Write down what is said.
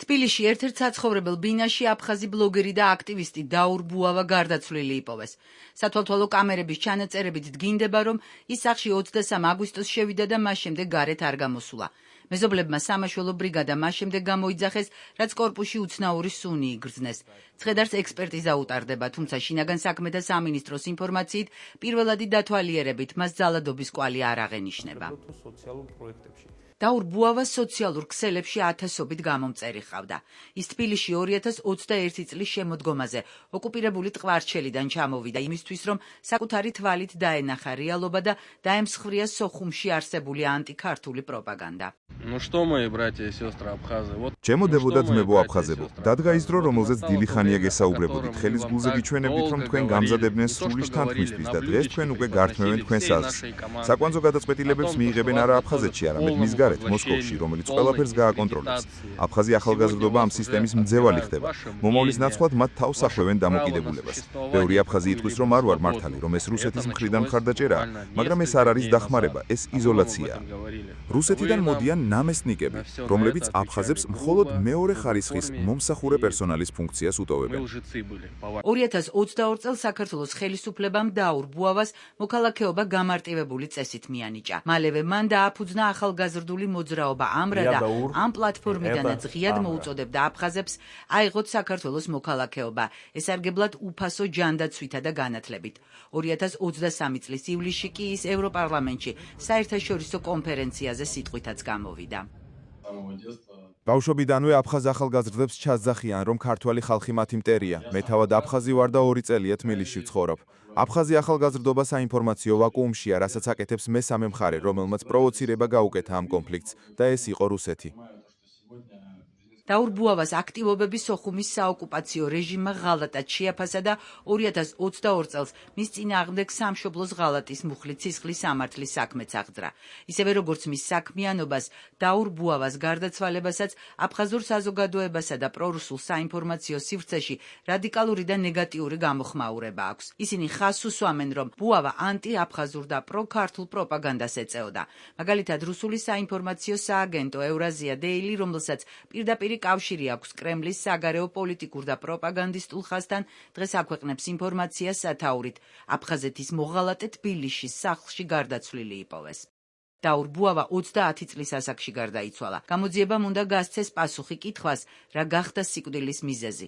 თბილისში ერთ-ერთ საცხოვრებელ ბინაში აფხაზი ბლოგერი და აქტივისტი დაურ ბუავა გარდაცვლილი იპოვეს. სათვალთვალო კამერების ჩანაწერებით დგინდება, რომ ის სახლში 23 აგვისტოს შევიდა და მას შემდეგ გარეთ არ გამოსულა. მეზობლებმა სამაშველო ბრიგადა მას შემდეგ გამოიძახეს, რაც კორპუსში უცნაური სუნი იგრძნეს. ცხედარს ექსპერტიზა უტარდება, თუმცა შინაგან საქმეთა სამინისტროს ინფორმაციით, პირველადი დათვალიერებით მას ძალადობის კვალი არ აღენიშნება. დაურ ბუავა სოციალურ ქსელებში ათასობით გამომწერი ჰყავდა. ის თბილისში 2021 წლის შემოდგომაზე ოკუპირებული ტყვარჩელიდან ჩამოვიდა იმისთვის, რომ საკუთარი თვალით დაენახა რეალობა და დაემსხვრია სოხუმში არსებული ანტიქართული პროპაგანდა. ჩემოდებოდა ძმებო აფხაზებო, დადგა ის დრო, რომელზეც დილიხანია გესაუბრებოდით, ხელის გულზე გიჩვენებდით, რომ თქვენ გამზადებდნენ სრული შთანთქმისთვის და დღეს თქვენ უკვე გართმევენ თქვენს აზრს. საკვანძო გადაწყვეტილებებს მიიღებენ არა აფხაზეთში, არამედ მის გარეთ, მოსკოვში, რომელიც ყველაფერს გააკონტროლებს. აფხაზი ახალგაზრდობა ამ სისტემის მძევალი ხდება. მომავლის ნაცვლად მათ თავს ახვევენ დამოკიდებულებას. ბევრი აფხაზი იტყვის, რომ არ ვარ მართალი, რომ ეს რუსეთის მხრიდან მხარდაჭერაა, მაგრამ ეს არ არის დახმარება, ეს იზოლაციაა. რუსეთიდან მოდიან ნამესნიკები, რომლებიც აფხაზებს მხოლოდ მეორე ხარისხის მომსახურე პერსონალის ფუნქციას უტოვებენ. 2022 წელს საქართველოს ხელისუფლებამ დაურ ბუავას მოქალაქეობა გამარტივებული წესით მიანიჭა. მალევე მან დააფუძნა ახალგაზრდული მოძრაობა ამრა და ამ პლატფორმიდანაც ღიად მოუწოდებდა აფხაზებს აიღოთ საქართველოს მოქალაქეობა, ესარგებლად უფასო ჯანდაცვითა და განათლებით. 2023 წლის ივლისში კი ის ევროპარლამენტში საერთაშორისო კონფერენციაზე სიტყვითაც გამოვიდა. ბავშვობიდანვე აფხაზ ახალგაზრდებს ჩასძახიან, რომ ქართველი ხალხი მათი მტერია. მე თავად აფხაზი ვარ და 2 წელია თბილისში ვცხოვრობ. აფხაზი ახალგაზრდობა საინფორმაციო ვაკუუმშია, რასაც აკეთებს მესამე მხარე, რომელმაც პროვოცირება გაუკეთა ამ კონფლიქტს და ეს იყო რუსეთი. დაურ ბუავას აქტივობები სოხუმის საოკუპაციო რეჟიმმა ღალატად შეაფასა და 2022 წელს მის წინააღმდეგ სამშობლოს ღალატის მუხლით სისხლის სამართლის საქმეც აღძრა. ისევე როგორც მის საქმიანობას, დაურ ბუავას გარდაცვალებასაც აფხაზურ საზოგადოებასა და პრორუსულ საინფორმაციო სივრცეში რადიკალური და ნეგატიური გამოხმაურება აქვს. ისინი ხაზს უსვამენ, რომ ბუავა ანტი-აფხაზურ და პრო-ქართულ პროპაგანდას ეწეოდა. მაგალითად, რუსული საინფორმაციო სააგენტო ევრაზია დეილი, რომელსაც პირდაპირ კავშირი აქვს კრემლის საგარეო პოლიტიკურ და პროპაგანდისტულ ხაზთან, დღეს აქვეყნებს ინფორმაციას სათაურით. აფხაზეთის მოღალატე თბილისის სახლში გარდაცვლილი იპოვეს. დაურ ბუავა 30 წლის ასაკში გარდაიცვალა. გამოძიებამ უნდა გასცეს პასუხი კითხვას, რა გახდა სიკვდილის მიზეზი.